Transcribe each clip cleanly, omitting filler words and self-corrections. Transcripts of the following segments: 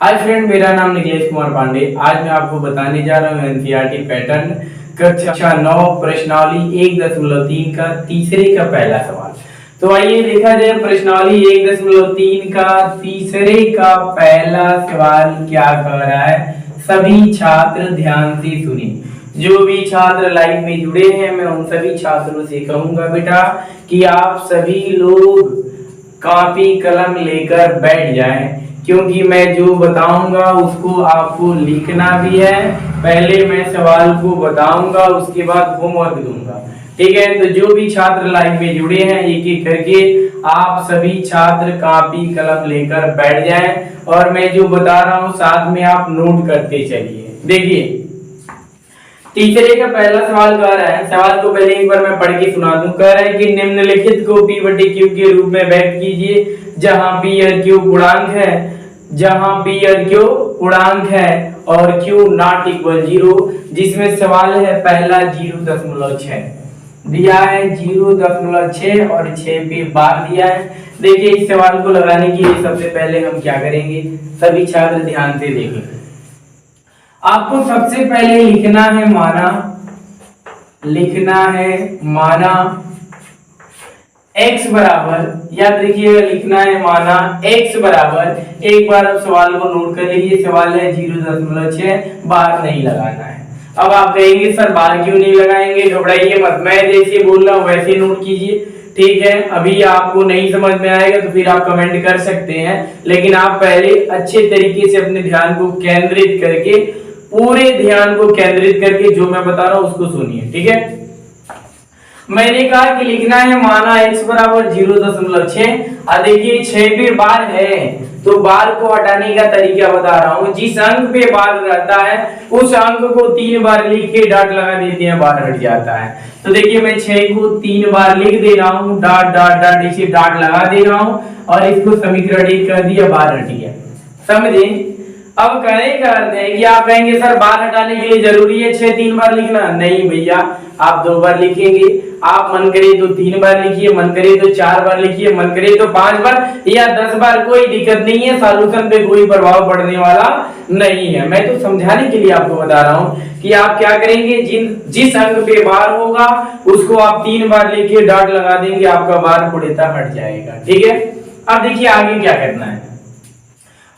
Hi friend, मेरा नाम निखिलेश कुमार पांडे। आज मैं आपको बताने जा रहा हूँ एनसीईआरटी पैटर्न कक्षा 9 प्रश्नावली 1.3 का तीसरे का पहला सवाल। तो आइए देखा जाए प्रश्नावली 1.3 का तीसरे का पहला सवाल क्या कह रहा है। सभी छात्र ध्यान से सुनिए। जो भी छात्र लाइव में जुड़े हैं मैं उन सभी छात्रों से कहूंगा बेटा कि आप सभी लोग कॉपी कलम लेकर बैठ जाएं, क्योंकि मैं जो बताऊंगा उसको आपको लिखना भी है। पहले मैं सवाल को बताऊंगा, उसके बाद होमवर्क दूंगा। ठीक है, तो जो भी छात्र लाइव में जुड़े हैं एक एक करके आप सभी छात्र कॉपी कलम लेकर बैठ जाएं और मैं जो बता रहा हूं साथ में आप नोट करते चलिए। देखिए तीसरे का पहला सवाल कह रहा है, सवाल को पहले एक बार मैं पढ़ के सुना दूं। कह रहा है कि निम्नलिखित को P बटे Q के रूप में व्यक्त कीजिए, जहां P और Q गुणांक है, जहां P और Q पूर्णांक है और Q नॉट इक्वल 0। जिसमें सवाल है पहला 0.6 दिया है, 0.6 और 6 पे बार दिया है। देखिए इस सवाल को लगाने के लिए सबसे पहले हम क्या करेंगे, सभी छात्र ध्यान से देखें। आपको सबसे पहले लिखना है माना x बराबर, याद रखिएगा लिखना है माना x बराबर। एक बार अब सवाल को नोट कर लीजिए। सवाल है 0.6, बार नहीं लगाना है। अब आप कहेंगे सर बार क्यों नहीं लगाएंगे, घबराइए मत, मैं जैसे बोल रहा हूं वैसे नोट कीजिए। ठीक है, अभी आपको नहीं समझ में आएगा तो फिर आप कमेंट कर सकते हैं, लेकिन आप पहले अच्छे तरीके से अपने ध्यान को केंद्रित करके, पूरे ध्यान को केंद्रित करके जो मैं बता रहा हूं उसको सुनिए। ठीक है, मैंने कहा कि लिखना है माना x बराबर 0.6। देखिए 6 पे बार है तो बार को हटाने का तरीका बता रहा हूं। जिस अंक पे बार रहता है उस अंक को 3 बार लिख के डॉट लगा देते हैं, बार हट जाता है। तो देखिए मैं 6 को 3 बार लिख दे रहा हूं, डॉट डॉट डॉट इसे डॉट लगा दे रहा हूं और इसको समीकरण 1 कर दिया, बार हट गया। समझे? अब कहने का अर्थ है कि आप कहेंगे सर बार हटाने के लिए जरूरी है 6 3 बार लिखना? नहीं भैया, आप 2 बार लिखेंगे। आप मन करे तो 3 बार लिखिए, मन करे तो 4 बार लिखिए, मन करे तो 5 बार या 10 बार, कोई दिक्कत नहीं है। सॉल्यूशन पे कोई प्रभाव पड़ने वाला नहीं है। मैं तो समझाने के लिए आपको बता रहा हूं कि आप क्या करेंगे, जिस अंक पे बार होगा उसको आप 3 बार लिखिए, डॉट लगा देंगे, आपका बार पूर्णतः हट जाएगा। ठीक है, अब देखिए आगे क्या करना है।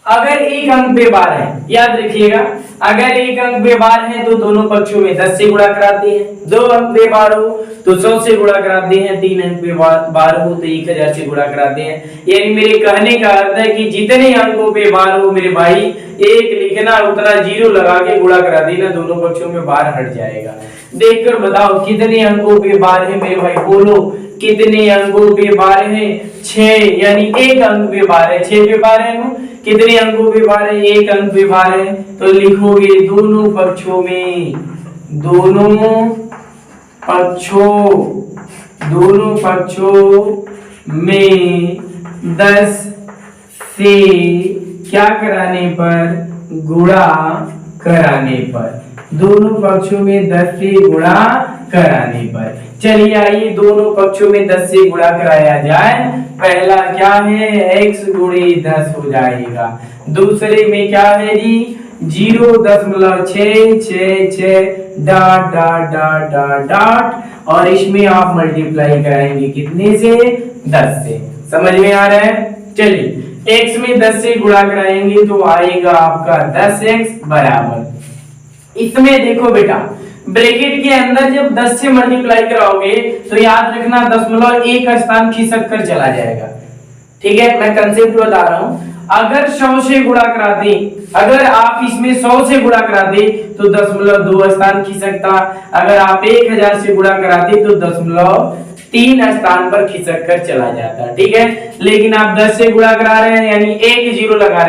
अगर एक अंक पे बार है, याद रखिएगा, अगर एक अंक पे बार है तो दोनों पक्षों में 10 से गुणा कराते हैं। 2 अंक पे बार हो तो 100 से गुणा कराते हैं। 3 अंक पे बार हो तो 1000 से गुणा कराते हैं। यानी मेरे कहने का अर्थ है कि जितने अंकों पे बार हो मेरे भाई, एक लिखना उतना 0 लगा के गुणा करा देना, दोनों पक्षों में बार हट जाएगा। देखकर बताओ कितने अंकों पे बार है मेरे भाई, बोलो कितने अंकों पे बार है? 6, यानी एक अंक पे बार है। 6 पे बार है ना, कितने अंकों पे बार है? एक अंक पे बार है। तो लिखोगे दोनों पक्षों में 10 से क्या कराने पर? गुणा कराने पर। दोनों पक्षों में 10 से गुणा कराने पर। चलिए आइए दोनों पक्षों में 10 से गुणा कराया जाए। पहला क्या है, x गुणे 10 हो जाएगा। दूसरे में क्या है जी, 0.666 dot dot dot dot dot और इसमें आप मल्टीप्लाई कराएंगे कितने से? 10 से। समझ में आ रहा है? चलिए x में 10 से गुणा कराएंगे तो आएगा आपका 10x बराबर। इसमें देखो बेटा, ब्रैकेट के अंदर जब 10 से मल्टीप्लाई कराओगे तो याद रखना 0.1 का स्थान खिसक कर चला जाएगा। ठीक है, मैं कंसेप्ट बता रहा हूं। अगर 100 से गुणा कराते, अगर आप इसमें 100 से गुणा कराते तो 0.2 स्थान खिसकता। अगर आप 1000 से गुणा कराते तो 0.3 स्थान पर खिसक कर चला जाता। ठीक है, लेकिन आप 10 से गुणा करा रहे हैं यानी 1 0 लगा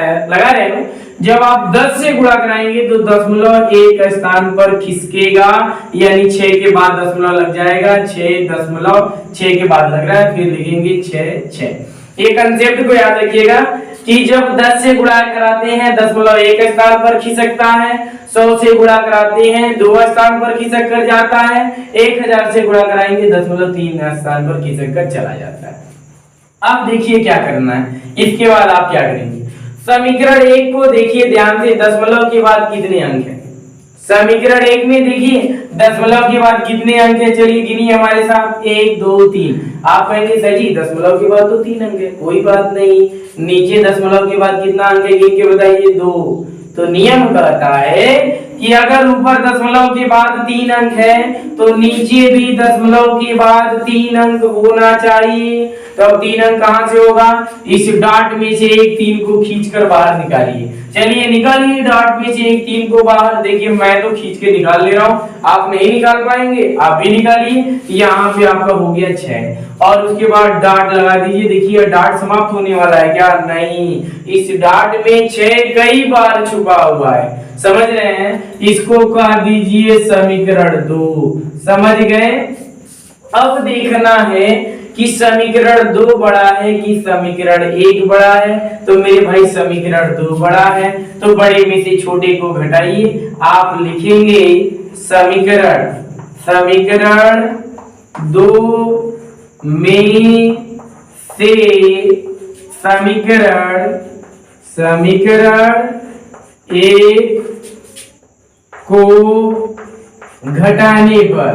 रहे हैं। जब आप 10 से गुणा कराएंगे तो 0.1 स्थान पर खिसकेगा, यानी 6 के बाद दशमलव लग जाएगा। 6 के बाद लग रहा है, फिर लिखेंगे 6। ये कंसेप्ट को याद रखिएगा कि जब 10 से गुणा कराते हैं 0.1 स्थान पर खिसकता है, 100 से गुणा कराते हैं 2 स्थान पर खिसक कर जाता है, 1000 से गुणा कराएंगे 0.3 स्थान पर खिसक कर चला जाता है। अब देखिए क्या करना है, इसके बाद आप क्या करेंगे, समीकरण 1 को देखिए ध्यान से, दशमलव के बाद कितने अंक है? समीकरण 1 में देखिए दशमलव के बाद कितने अंक है, चलिए गिनिए हमारे साथ, 1 2 3। आप कहेंगे सर जी दशमलव के बाद तो 3 अंक है, कोई बात नहीं, नीचे दशमलव के बाद कितना अंक है गिन के बताइए, 2। तो नियम कहता है कि अगर ऊपर दशमलव के बाद 3 अंक है तो नीचे भी दशमलव के बाद 3 अंक होना चाहिए। तो अब 3 अंक कहां से होगा? इस डॉट में से एक 3 को खींचकर बाहर निकालिए। चलिए निकालिए डॉट में से एक 3 को बाहर। देखिए मैं तो खींच के निकाल ले रहा हूं, आप नहीं निकाल पाएंगे, आप भी निकालिए। यहाँ पे आपका हो गया 6 और उसके बाद डॉट लगा दीजिए। देखिए डॉट समाप्त होने वाला है क्या? नहीं, इस डॉट में 6 कई बार छुपा हुआ है, समझ रहे हैं? इसको कह दीजिए समीकरण 2। समझ गए? अब देखना है कि समीकरण 2 बड़ा है कि समीकरण 1 बड़ा है। तो मेरे भाई समीकरण 2 बड़ा है, तो बड़े में से छोटे को घटाइए। आप लिखेंगे समीकरण 2 में से समीकरण 1 को घटाने पर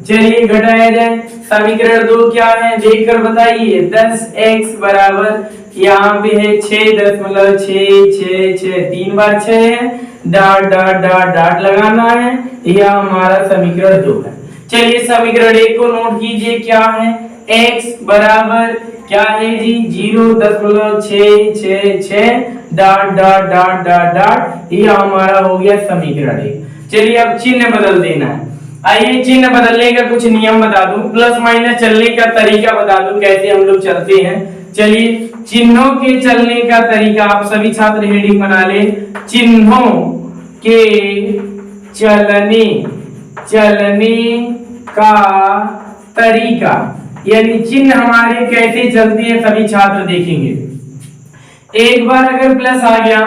चलिए घटाया जाए। समीकरण 2 क्या है देखकर बताइए। 10x बराबर यहाँ पे है 6.666, 3 बार 6 है, डॉट डॉट डॉट डॉट लगाना है। यह हमारा समीकरण 2 है। चलिए समीकरण 1 को नोट कीजिए, क्या है? x बराबर क्या है जी? 0.666 dot dot dot dot dot. यह हमारा हो गया समीकरण 1। चलिए अब चिन्ह बदल देना है। आइए चिन्ह बदलने का कुछ नियम बता दूं, प्लस माइनस चलने का तरीका बता दूं कैसे हम लोग चलते हैं। चलिए चिन्हों के चलने का तरीका आप सभी छात्र हेडिंग बना ले। चिन्हों के चलने का तरीका, यानी चिन्ह हमारे कैसे चलते हैं सभी छात्र देखेंगे। एक बार अगर प्लस आ गया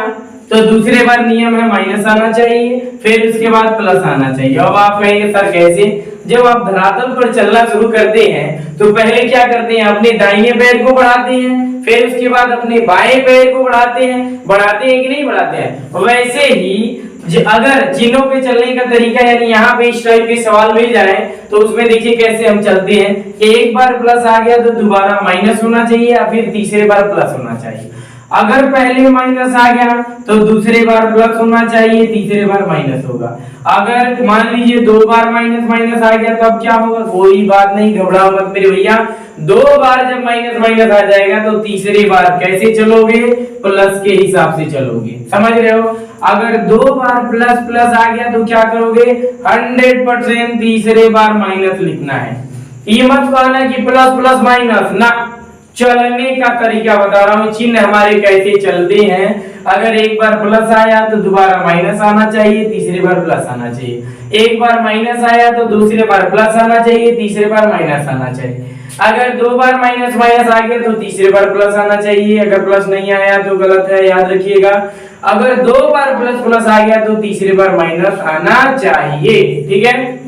तो दूसरे बार नियम है माइनस आना चाहिए, फिर उसके बाद प्लस आना चाहिए। अब आप कहेंगे सर कैसे? जब आप धरातल पर चलना शुरू करते हैं तो पहले क्या करते हैं? अपने दाहिने पैर को बढ़ाते हैं, फिर उसके बाद अपने बाएं पैर को बढ़ाते हैं कि नहीं बढ़ाते हैं? वैसे ही अगर चिन्हों पे चलने का तरीका यानी यहाँ पे इस टाइप के सवाल मिल जाए तो उसमें देखिए कैसे हम चलते हैं। एक बार प्लस आ गया तो दोबारा माइनस होना चाहिए या फिर तीसरे बार प्लस होना चाहिए। अगर पहले माइनस आ गया तो दूसरे बार प्लस होना चाहिए, तीसरे बार माइनस होगा। अगर मान लीजिए 2 बार माइनस आ गया तब क्या होगा? कोई बात नहीं, घबराओ मत मेरे भैया। 2 बार जब माइनस आ जाएगा तो तीसरी बार कैसे चलोगे? प्लस के हिसाब से चलोगे, समझ रहे हो? अगर 2 बार प्लस आ गया तो क्या करोगे? 100% तीसरे बार माइनस लिखना है। ये मत कहना कि प्लस माइनस ना, चलने का तरीका बता रहा हूं, चिन्ह हमारे कैसे चलते हैं। अगर एक बार प्लस आया तो दोबारा माइनस आना चाहिए, तीसरी बार प्लस आना चाहिए। एक बार माइनस आया तो दूसरे बार प्लस आना चाहिए, तीसरे बार माइनस आना चाहिए। अगर 2 बार माइनस आ गया तो तीसरे बार प्लस आना चाहिए। अगर प्लस नहीं आया तो गलत है, याद रखिएगा। अगर 2 बार प्लस आ गया तो तीसरी बार माइनस आना चाहिए, ठीक है?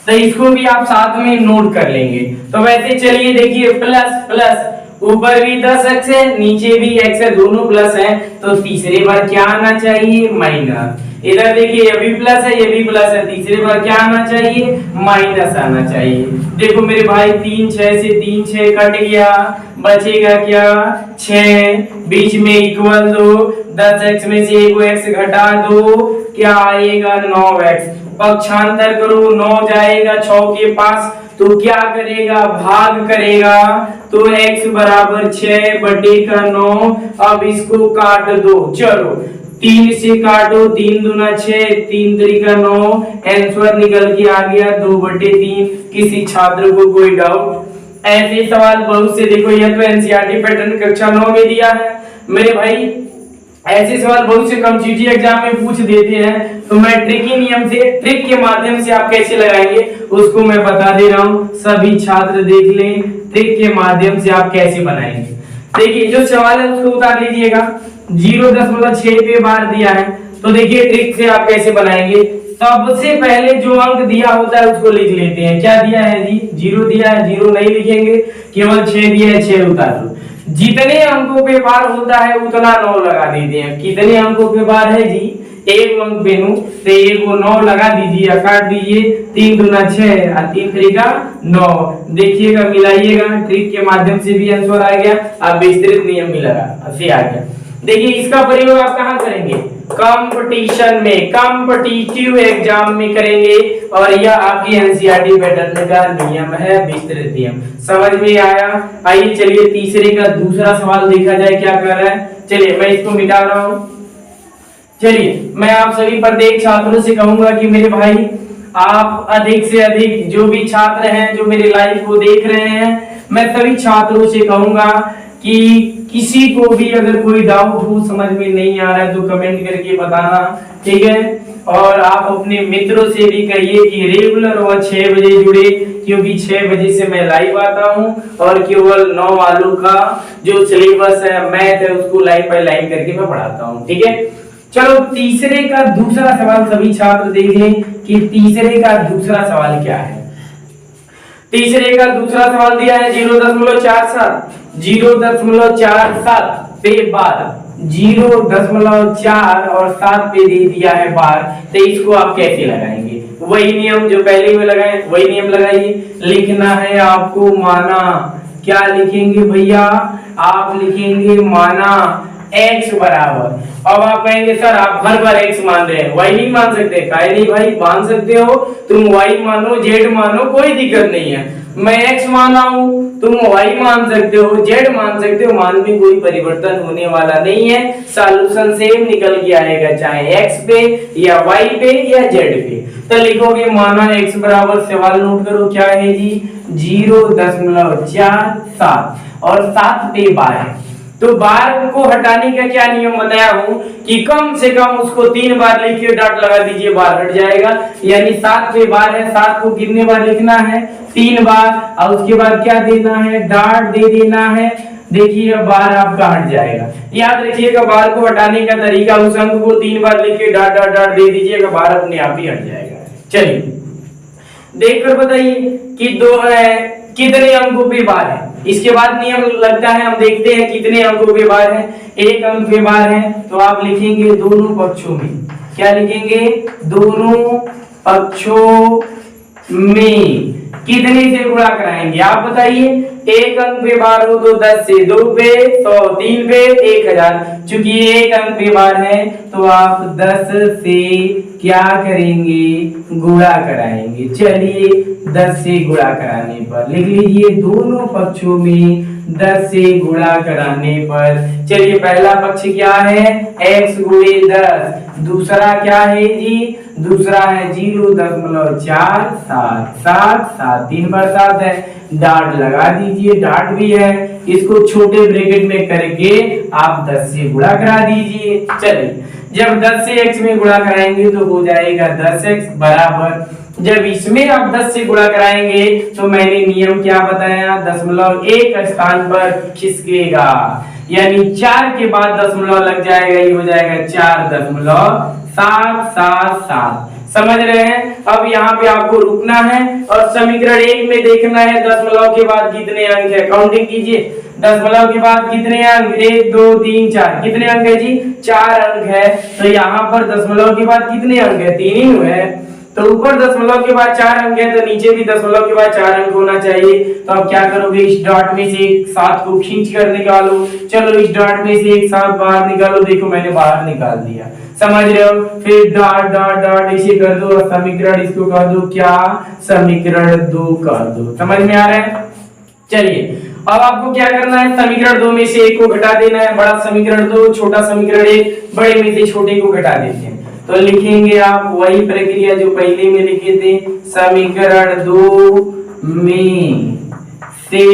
तो इसको भी आप साथ में नोट कर लेंगे। तो वैसे चलिए देखिए, प्लस ऊपर भी 10x है, नीचे भी x है, दोनों प्लस है, तो तीसरे बार क्या आना चाहिए? माइनस। इधर देखिए ये भी प्लस है, ये भी प्लस है, तीसरे बार क्या आना चाहिए? माइनस आना चाहिए। देखो मेरे भाई 3 6 से 3 6 कट गया, बचेगा क्या? 6, बीच में इक्वल दो, 10x में से एक x घटा दो, क्या आएगा? 9x। पक्षांतर करो, 9 जाएगा 6 के पास तो क्या करेगा? भाग करेगा। तो x बराबर 6/9। अब इसको काट दो, चलो 3 से काटो, 3 दूना 6, 3 त्रिका 9, आंसर निकल के आ गया 2/3। किसी छात्र को कोई डाउट? ऐसे सवाल बहुत से देखो, यह तो एनसीईआरटी पैटर्न कक्षा 9 में दिया है मेरे भाई। ऐसे सवाल बहुत से कॉम्पिटिटिव एग्जाम में पूछ देते हैं, तो मैं ट्रिकी नियम से, ट्रिक के माध्यम से आप कैसे लगाएंगे उसको मैं बता दे रहा हूं। सभी छात्र देख लें, ट्रिक के माध्यम से आप कैसे बनाएंगे। देखिए जो सवाल है उसको उतार लीजिएगा, 0.6 पे बार दिया है, तो देखिए ट्रिक से आप कैसे बनाएंगे। सबसे पहले जो अंक दिया होता है उसको लिख लेते हैं। क्या दिया है जी? 0 दिया है, 0 नहीं लिखेंगे, केवल 6 दिया है, 6 उतार दो। जितने अंकों पे बार होता है उतना 9 लगा देते हैं। कितने अंकों पे बार है जी, एक अंक पे नु तो एक वो 9 लगा दीजिए या काट दीजिए, 3 दूना 6 और 3 तरीका 9। देखिएगा, मिलाइएगा, ट्रिक के माध्यम से भी आंसर आ गया, अब विस्तृत नियम भी लगा ऐसे आ गया। देखिए इसका प्रयोग आप कहाँ करेंगे, कंपटीशन में, कॉम्पिटिटिव एग्जाम में करेंगे, और यह आपकी एनसीईआरटी पैटर्न का नियम है, विस्तृत नियम। समझ में आया? आइए चलिए तीसरे का दूसरा सवाल देखा जाए क्या कर रहा है। चलिए मैं इसको मिटा रहा हूं। चलिए मैं आप सभी प्रत्येक छात्रों से कहूंगा कि मेरे भाई आप अधिक से अधिक जो भी छात्र हैं जो मेरे लाइव को देख रहे हैं, मैं सभी छात्रों से कहूंगा कि किसी को भी अगर कोई डाउट हो, समझ में नहीं आ रहा है तो कमेंट करके बताना, ठीक है। और आप अपने मित्रों से भी कहिए कि रेगुलर वह 6 बजे जुड़े, क्योंकि 6 बजे से मैं लाइव आता हूं और केवल 9 वालों का जो सिलेबस है, मैथ है, उसको लाइन बाय लाइन करके मैं पढ़ाता हूं, ठीक है। चलो तीसरे का दूसरा सवाल सभी छात्र देखें कि तीसरे का दूसरा सवाल क्या है। तीसरे का दूसरा सवाल दिया है 0.47, 0.47 पे बार, 0.4 और 7 पे दे दिया है बार, तो इसको आप कैसे लगाएंगे? वही नियम जो पहले में लगाए वही नियम लगाइए। लिखना है आपको माना, क्या लिखेंगे भैया, आप लिखेंगे माना x बराबर। अब आप कहेंगे सर आप हर बार x मान रहे हैं, y नहीं मान सकते? काहे नहीं भाई, मान सकते हो, तुम y मानो, z मानो, कोई दिक्कत नहीं है। मैं x माना हूं, तुम y मान सकते हो, z मान सकते हो, मान में कोई परिवर्तन होने वाला नहीं है, सॉल्यूशन सेम निकल के आएगा, चाहे x पे या y पे या z पे। तो लिखोगे माना x बराबर, सवाल नोट करो क्या है जी, 0.47 और 7 पे बार है। तो बार को हटाने का क्या नियम बताया हूं कि कम से कम उसको 3 बार लिखिए, डॉट लगा दीजिए, बार हट जाएगा। यानी 7 पे बार है, 7 को कितने बार लिखना है, 3 बार, और उसके बाद क्या देना है, डॉट दे देना है। देखिए बार आपका हट जाएगा। याद रखिएगा बार को हटाने का तरीका, उस अंक को 3 बार लिख के डॉट डॉट डॉट दे दीजिएगा, बार अपने आप ही हट जाएगा। चलिए देखकर बताइए कि कितने अंकों पे बार है। इसके बाद नियम लगता है, हम देखते हैं कितने अंकों पे बार है। एक अंक पे बार है तो आप लिखेंगे दोनों पक्षों में, क्या लिखेंगे, दोनों पक्षों में कितने से गुणा कराएंगे आप बताइए। एक अंक पे बार हो तो 10 से, 2 पे 100, 3 पे 1000। चूंकि एक अंक पे बार है तो आप 10 से क्या करेंगे, गुणा कराएंगे। चलिए 10 से गुणा कराने पर लिख लीजिए, दोनों पक्षों में 10 से गुणा कराने पर। चलिए पहला पक्ष क्या है, x गुणे 10, दूसरा क्या है जी, दूसरा है 0.47, 7 3 बार 7 है, डॉट लगा दीजिए, डॉट भी है, इसको छोटे ब्रैकेट में करके आप 10 से गुणा करा दीजिए। चलिए जब 10 से x में गुणा कराएंगे तो हो जाएगा 10x बराबर, जब इसमें आप 10 से गुणा कराएंगे तो मैंने नियम क्या बताया, दशमलव एक स्थान पर खिसकेगा, यानी 4 के बाद दशमलव लग जाएगा, ये हो जाएगा 4.777। समझ रहे हैं? अब यहाँ पे आपको रुकना है और समीकरण 1 में देखना है दशमलव के बाद कितने अंक है, काउंटिंग कीजिए। दशमलव के बाद कितने अंक, 1 2 3 4, कितने अंक है जी, 4 अंक है। तो यहाँ पर दशमलव के बाद कितने अंक है, 3 ही है। तो ऊपर दशमलव के बाद 4 अंक है तो नीचे भी दशमलव के बाद 4 अंक होना चाहिए। तो अब क्या करोगे, इस डॉट में से एक 7 को खींच कर निकालो। चलो इस डॉट में से एक 7 बाहर निकालो, देखो मैंने बाहर निकाल दिया, समझ रहे हो। फिर डॉट डॉट डॉट इसे कर दो, समीकरण इसको कर दो क्या, समीकरण 2 कर दो। समझ में आ रहा है? चलिए अब आपको क्या करना है, समीकरण 2 में से एक को घटा देना है, बड़ा समीकरण 2, छोटा समीकरण 1, बड़े में से छोटे को घटा देते हैं। तो लिखेंगे आप वही प्रक्रिया जो पहले में लिखे थे, समीकरण 2 में से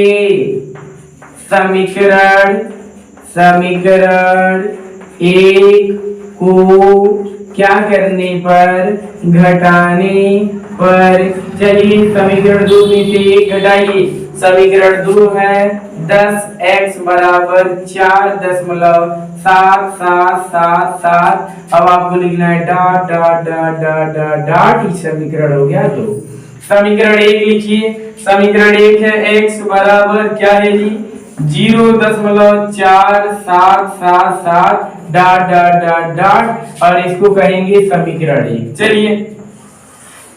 समीकरण 1 को क्या करने पर, घटाने पर। चलिए समीकरण 2 में से 1 घटाइए, समीकरण 2 है 10x बराबर 4.7777। अब आपको लिखना है dot dot dot dot dot dot, ये समीकरण हो गया 2। समीकरण 1 लिखिए, समीकरण 1 है x बराबर क्या है जी, 0.4777 डॉट डॉट डॉट डॉट और इसको कहेंगे समीकरण 1। चलिए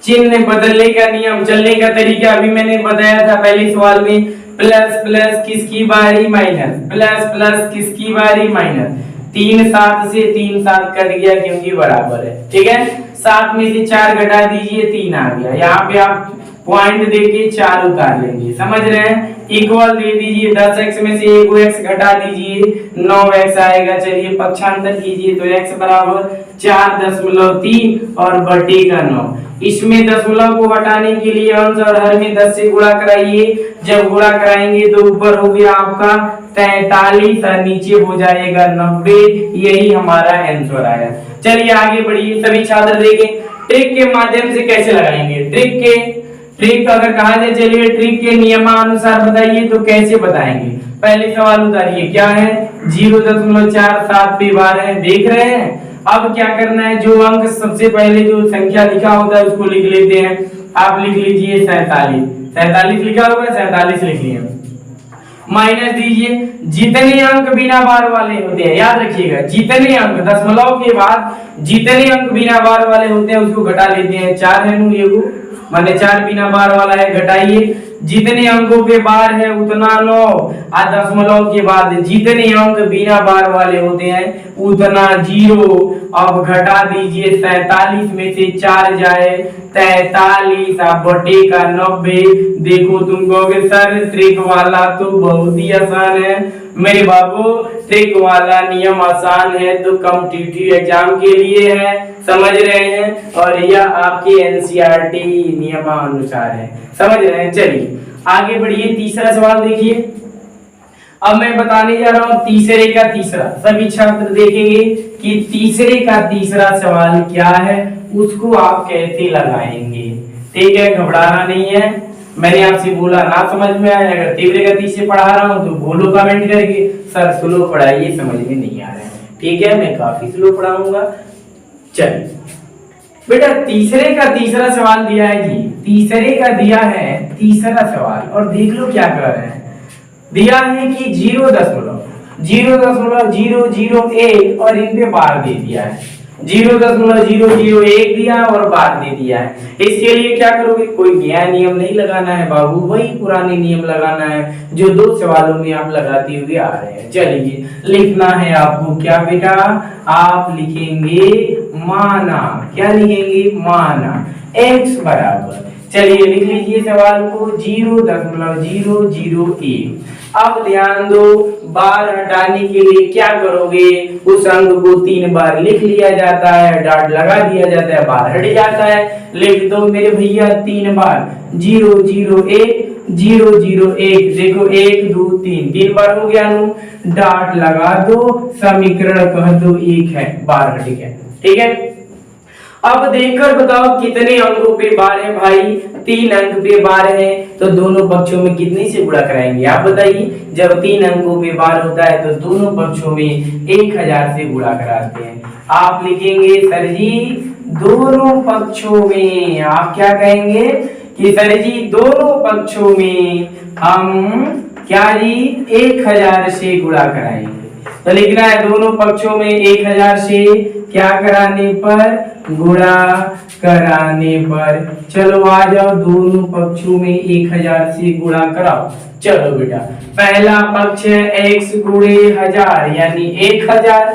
चिन्ह बदलने का नियम, चलने का तरीका अभी मैंने बताया था पहले सवाल में। प्लस प्लस किसकी बारी माइनस, प्लस प्लस किसकी बारी माइनस। 3 7 से 3 7 कट गया क्योंकि बराबर है, ठीक है। 7 में से 4 घटा दीजिए 3 आ गया। यहाँ पे आप पॉइंट देके 4 उतार लेंगे, समझ रहे हैं। इक्वल दे दीजिए 10x में से 1x घटा दीजिए 9x आएगा। चलिए पक्षांतर कीजिए तो x बराबर 4.3 और बटे का 9। इसमें दशमलव को हटाने के लिए अंश और हर में 10 से गुणा कराइए। जब गुणा कराएंगे तो ऊपर हो गया आपका 43 और नीचे हो जाएगा 90। यही हमारा आंसर आया। चलिए आगे बढ़िए, सभी छात्र देखें ट्रिक के माध्यम से कैसे लगाएंगे। ट्रिक अगर कहा जाए, चलिए ट्रिक के नियमानुसार बताइए तो कैसे बताएंगे। पहले सवाल उतारिए, क्या है 0.47 पे बार है, देख रहे हैं। अब क्या करना है, जो अंक सबसे पहले जो संख्या लिखा होता है उसको लिख लेते हैं। आप लिख लीजिए 47 लिखा होगा, 47 लिख लिए। माइनस दीजिए जितने अंक बिना बार वाले होते हैं, याद रखिएगा जितने अंक दशमलव के बाद जितने अंक बिना बार वाले होते हैं उसको घटा लेते हैं। 4 है नु ये माने 4 बिना बार वाला है, घटाइए। जितने अंकों पे बार है उतना 9 और दशमलव के बाद जितने अंक बिना बार वाले होते हैं उतना 0। अब घटा दीजिए 47 में से 4 जाए 43 और बटे का 90। देखो तुम कहोगे सर ट्रिक वाला तो बहुत ही आसान है। मेरे बाबू ट्रिक वाला नियम आसान है तो कॉम्पिटिटिव एग्जाम के लिए है, समझ रहे हैं। और यह आपके एनसीईआरटी नियमानुसार है, समझ रहे हैं। चलिए आगे बढ़िए, तीसरा सवाल देखिए। अब मैं बताने जा रहा हूं तीसरे का तीसरा। सभी छात्र देखेंगे कि तीसरे का तीसरा सवाल क्या है, उसको आप कैसे लगाएंगे। ठीक है, घबराना नहीं है। मैंने आपसे बोला ना समझ में आया, अगर तीसरे गति से पढ़ा रहा हूं तो बोलो कमेंट करके सर स्लो पढ़ाइए, समझ में नहीं आ रहा है। ठीक है, मैं काफी स्लो पढ़ाऊंगा। चलिए बेटा तीसरे का तीसरा सवाल दिया है जी, तीसरे का दिया है तीसरा सवाल और देख लो क्या कर रहे हैं। दिया है कि 0.001 और इन पे बार दे दिया है। 0.001 दिया और बार दे दिया है। इसके लिए क्या करोगे, कोई नया नियम नहीं लगाना है बाबू, वही पुराने नियम लगाना है जो 2 सवालों में आप लगाते हुए आ रहे हैं। चलिए लिखना है आपको क्या बेटा, आप लिखेंगे माना। क्या लिखेंगे, माना x बराबर, चलिए लिख लीजिए सवाल को 0.001। अब ध्यान दो, बार हटाने के लिए क्या करोगे, उस अंक को 3 बार लिख लिया जाता है, डॉट लगा दिया जाता है, बार हट जाता है। लिख दो मेरे भैया 3 बार 001 001। देखो 1 2 3 बार हो गया नु, डॉट लगा दो, समीकरण कह दो 1 है, बार हट गया। ठीक है, अब देखकर बताओ कितने अंकों पे बार है भाई। 3 अंक पे बार है तो दोनों पक्षों में कितने से गुणा कराएंगे आप बताइए। जब 3 अंकों पे बार होता है तो दोनों पक्षों में 1000 से गुणा कराते हैं। आप लिखेंगे सर जी दोनों पक्षों में, आप क्या कहेंगे कि सर जी दोनों पक्षों में हम क्या जी 1000 से गुणा कराएंगे। तो लिखना है दोनों पक्षों में 1000 से क्या कराने पर, गुणा कराने पर। चलो आ जाओ, दोनों पक्षों में 1000 से गुणा कराओ। चलो बेटा पहला पक्ष है x गुणे 1000 यानी 1000।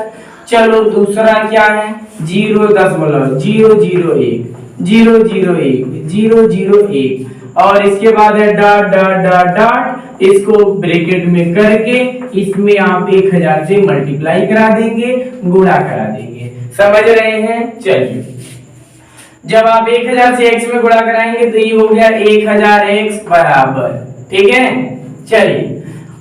चलो दूसरा क्या है 0.001 और इसके बाद है डॉट डॉट डॉट डॉट, इसको ब्रैकेट में करके इसमें आप 1000 से मल्टीप्लाई करा देंगे, गुणा करा देंगे, समझ रहे हैं। चलिए जब आप 1000 से x में गुणा कराएंगे तो ये हो गया 1000x बराबर। ठीक है, चलिए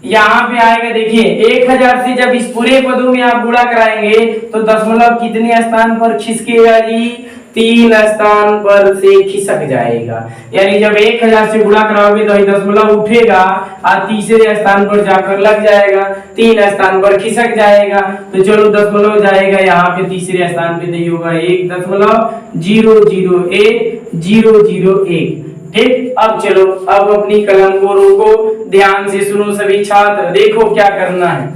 यहाँ पे आएगा, देखिए 1000 से जब इस पूरे पदों में आप गुणा कराएंगे तो दशमलव कितने स्थान पर खिसकेगा जी, 3 स्थान पर से खिसक जाएगा। यानी जब 1000 से गुणा कराओगे तो दशमलव उठेगा और तीसरे स्थान पर जाकर लग जाएगा, 3 स्थान पर खिसक जाएगा। तो चलो दशमलव जाएगा यहाँ पे तीसरे स्थान पे, तो होगा 1.001 001। ठीक, अब चलो, अब अपनी कलम को रोको, ध्यान से सुनो सभी छात्र। देखो क्या करना है।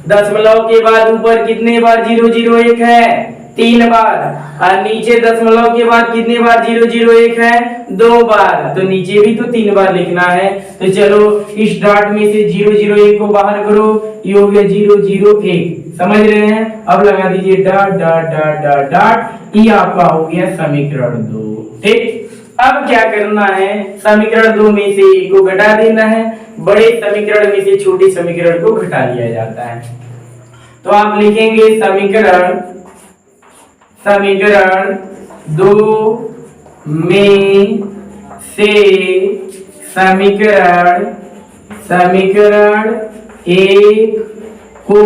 दशमलव के बाद ऊपर कितने बार 001 है? 3 बार। और नीचे दशमलव के बाद कितने बार 001 है? 2 बार। तो नीचे भी तो 3 बार लिखना है। तो चलो इस डॉट में से 001 को बाहर करो, ये हो गया 001। समझ रहे हैं? अब लगा दीजिए dot dot dot dot dot, ये आपका हो गया समीकरण 2। ठीक, अब क्या करना है, समीकरण 2 में से एक को घटा देना है, बड़े समीकरण में से छोटे समीकरण को घटा लिया जाता है। तो आप लिखेंगे समीकरण 2 में से समीकरण 1 को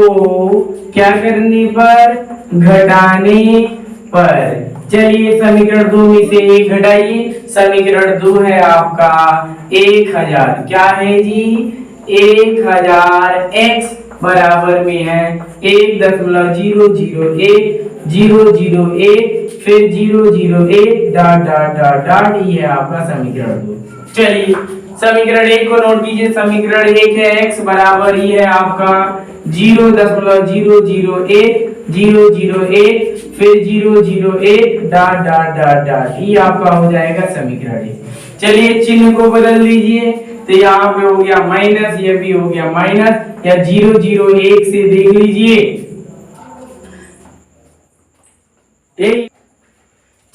क्या करने पर? घटाने पर। चलिए समीकरण 2 में से 1 घटाइए। समीकरण 2 है आपका 1000। क्या है जी? 1000 x बराबर में है 1.001 फिर 001 डॉट डॉट डॉट डॉट, ये है आपका समीकरण 2। चलिए समीकरण 1 को नोट कीजिए। समीकरण 1 है x बराबर ही है आपका 0.001 फिर 001 डॉट डॉट डॉट डॉट, ये आपका हो जाएगा समीकरण 1। चलिए चिन्ह को बदल दीजिए, तो यहाँ पे हो गया माइनस, ये भी हो गया माइनस, या 001 से देख लीजिए।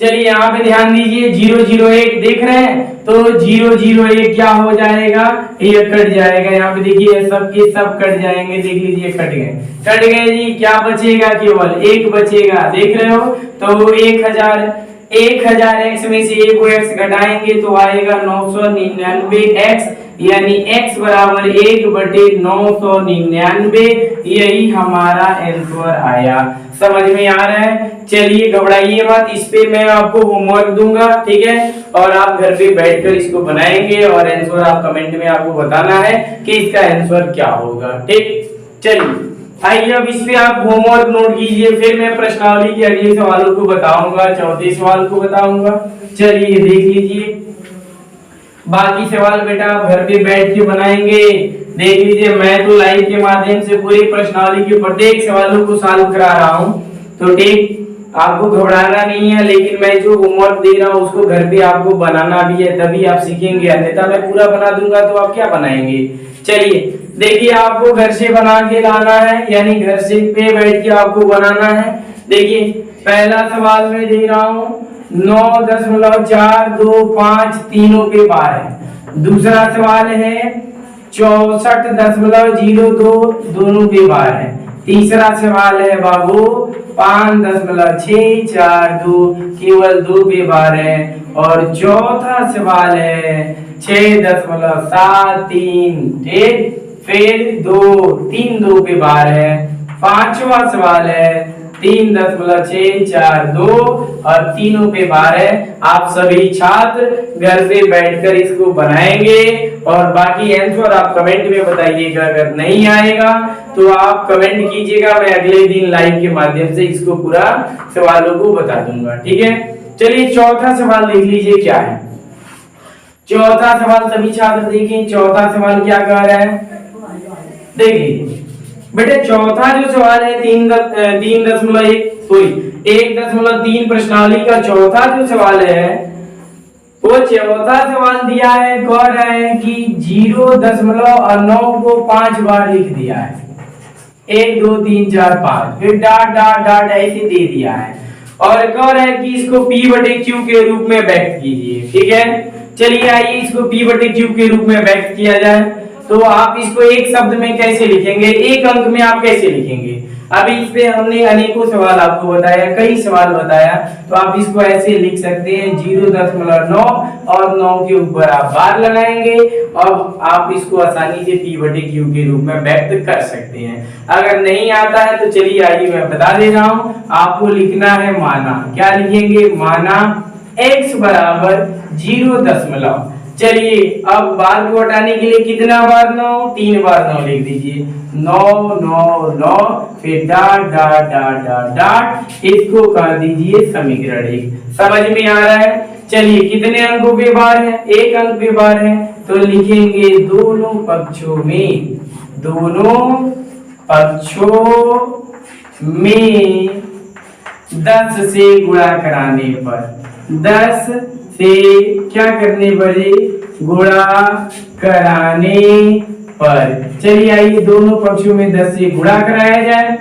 चलिए यहाँ पे ध्यान दीजिए, 001 देख रहे हैं, तो 001 क्या हो जाएगा? ये कट जाएगा। यहाँ पे देखिए सबके सब कट जाएंगे, देख लीजिए कट गए जी। क्या बचेगा? केवल 1 बचेगा, देख रहे हो? तो 1000 x में से 1 को x घटाएंगे तो आएगा 999 x, यानी x बराबर 1/999। यही हमारा आंसर आया। समझ में आ रहा है? चलिए घबराइए मत, इस पे मैं आपको होमवर्क दूंगा, ठीक है? और आप घर पे बैठकर इसको बनाएंगे और आंसर आप कमेंट में आपको बताना है कि इसका आंसर क्या होगा। ठीक, चलिए आइए अब इस पे आप होमवर्क नोट कीजिए, फिर मैं प्रश्नावली के अगले सवालों को बताऊंगा, चौथे सवाल को बताऊंगा। चलिए देख लीजिए, बाकी सवाल बेटा आप घर पे बैठ के बनाएंगे। देख लीजिए, मैं तो लाइव के माध्यम से पूरी प्रश्नावली के प्रत्येक सवालों को सॉल्व करा रहा हूं, तो ठीक, आपको घबराना नहीं है। लेकिन मैं जो होमवर्क दे रहा हूँ उसको घर पे आपको बनाना भी है, तभी आप सीखेंगे, अन्यथा मैं पूरा बना दूंगा तो आप क्या बनाएंगे। चलिए देखिए, आपको घर से बना के लाना है, यानी घर से पे बैठ के आपको बनाना है। देखिए पहला सवाल मैं दे रहा हूँ 9.425 तीनों के बार है। दूसरा सवाल है 64.02 दोनों के बार है। तीसरा सवाल है बाबू 5.642 केवल 2 पे बार है। और चौथा सवाल है 6.73, ठीक, फिर 3 पे बार है। पांचवा सवाल है 3.642 और तीनों पे बार है। आप सभी छात्र घर पे बैठकर इसको बनाएंगे और बाकी आंसर आप कमेंट में बताइएगा। अगर नहीं आएगा तो आप कमेंट कीजिएगा, मैं अगले दिन लाइव के माध्यम से इसको पूरा सवालों को बता दूंगा, ठीक है। चलिए चौथा सवाल देख लीजिए क्या है। चौथा सवाल सभी छात्र देखिए, चौथा सवाल क्या कह रहा है, देख लीजिए बेटे। चौथा जो सवाल है 1.3 प्रश्नावली का चौथा जो सवाल है, वो चौथा सवाल दिया है, कह रहा है कि 0.9 को 5 बार लिख दिया है, 1 2 3 4 5, फिर डॉट डॉट डॉट ऐसे दे दिया है और कह रहा है कि इसको P/Q के रूप में व्यक्त कीजिए, ठीक है। चलिए आइए इसको P/Q के रूप में व्यक्त किया जाए। तो आप इसको एक शब्द में कैसे लिखेंगे, एक अंक में आप कैसे लिखेंगे। अभी इस पे हमने अनेकों सवाल आपको बताया, कई सवाल बताया, तो आप इसको ऐसे लिख सकते हैं 0.9 और 9 के ऊपर आप बार लगाएंगे। अब आप इसको आसानी से P/Q के रूप में व्यक्त कर सकते हैं। अगर नहीं आता है तो चलिए आइए मैं बता दे रहा हूँ, आपको लिखना है माना। क्या लिखेंगे, माना x बराबर 0. चलिए अब बार को हटाने के लिए कितना बार 9, 3 बार 9 लिख दीजिए, 9 9 9, फिर dot dot dot dot dot, इसको कर दीजिए समीकरण 1। समझ में आ रहा है। चलिए कितने अंकों के बार है? 1 अंक के बार है, तो लिखेंगे दोनों पक्षों में 10 से गुणा कराने पर, 10 से क्या करने पर? गुणा कराने पर। चलिए आइए दोनों पक्षों में 10 से गुणा कराया जाए।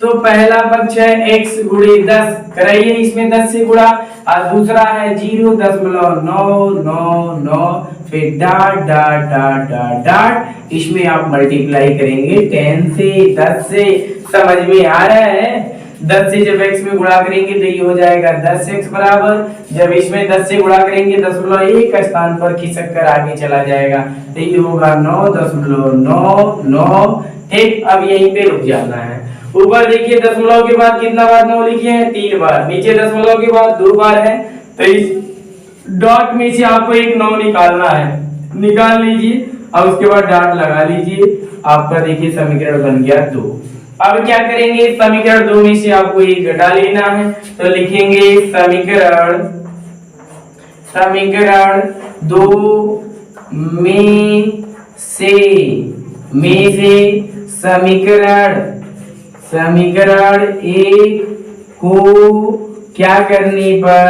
तो पहला पक्ष है x गुणे 10, कराइए इसमें 10 से गुणा, और दूसरा है 0.999, फिर dot dot dot dot dot, इसमें आप मल्टीप्लाई करेंगे 10 से 10 से। समझ में आ रहा है? 10 से जब x में गुणा करेंगे तो ये हो जाएगा 10x बराबर, जब इसमें 10 से गुणा करेंगे 10.1 का स्थान पर खिसक कर आगे चला जाएगा, तो ये होगा 9.99। ठीक, अब यहीं पे रुक जाना है। ऊपर देखिए दशमलव के बाद कितना बार 9 लिखे हैं? 3 बार। नीचे दशमलव के बाद 2 बार है, तो इस डॉट में से आपको एक 9 निकालना है, निकाल लीजिए और उसके बाद डॉट लगा लीजिए। आपका देखिए समीकरण बन गया 2। अब क्या करेंगे? समीकरण 2 में से आपको एक घटा लेना है, तो लिखेंगे समीकरण 2 में से समीकरण 1 को क्या करने पर?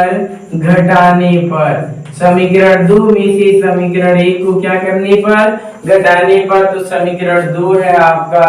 घटाने पर। समीकरण 2 में से समीकरण 1 को क्या करने पर? घटाने पर। तो समीकरण 2 है आपका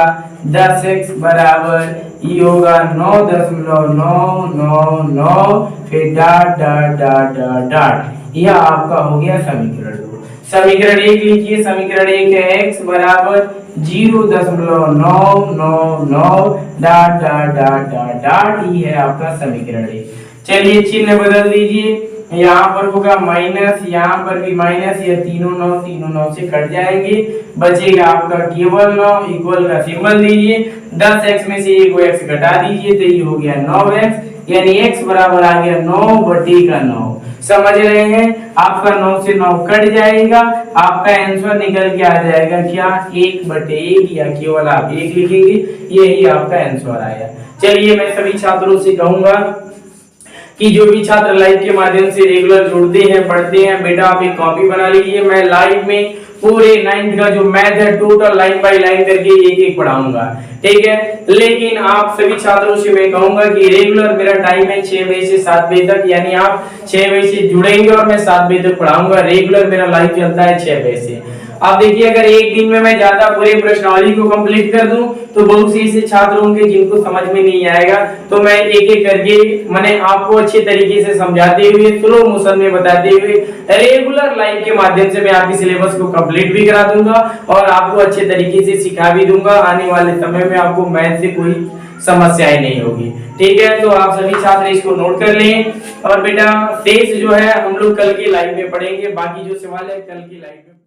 10x बराबर, ये होगा 9.999, फिर dot dot dot dot dot, यह आपका हो गया समीकरण 2। समीकरण 1 लिखिए, समीकरण 1 है x बराबर 0.999 dot dot dot dot dot, ये है आपका समीकरण 1। चलिए चिन्ह बदल दीजिए, यहाँ पर होगा माइनस, यहाँ पर भी माइनस, ये तीनों 9 से कट जाएंगे, बचेगा आपका केवल 9, इक्वल का सिंबल दीजिए, 10x में से एक x घटा दीजिए, तो ये हो गया 9x, यानी x बराबर आ गया 9/9। समझ रहे हैं? आपका 9 से 9 कट जाएगा, आपका आंसर निकल के आ जाएगा क्या? 1/1, या केवल आप 1 लिखेंगे, यही आपका आंसर आया। चलिए मैं सभी छात्रों से कहूंगा कि जो भी छात्र लाइव के माध्यम से रेगुलर जुड़ते हैं, पढ़ते हैं, बेटा आप एक कॉपी बना लीजिए। मैं लाइव में पूरे 9th का जो मैथ है टोटल लाइन बाय लाइन करके एक पढ़ाऊंगा, ठीक है। लेकिन आप सभी छात्रों से मैं कहूंगा कि रेगुलर मेरा टाइम है 6 बजे से 7 बजे तक, यानी आप 6 बजे से जुड़ेंगे और मैं 7 बजे तक पढ़ाऊंगा। रेगुलर मेरा लाइव चलता है 6 बजे से। अब देखिए अगर एक दिन में मैं ज्यादा पूरे प्रश्नावली को कंप्लीट कर दूं तो बहुत से ऐसे छात्र होंगे जिनको समझ में नहीं आएगा, तो मैं एक एक करके मैंने आपको अच्छे तरीके से समझाते हुए, स्लो मोशन में बताते हुए, रेगुलर लाइव के माध्यम से मैं आपके सिलेबस को कंप्लीट भी करा दूंगा और आपको अच्छे तरीके से सिखा भी दूंगा। आने वाले समय में आपको मैथ से कोई समस्याएं नहीं होगी, ठीक है। तो आप सभी छात्र इसको नोट कर लें और बेटा शेष जो है हम लोग कल की लाइव में पढ़ेंगे। बाकी जो सवाल है कल की लाइव में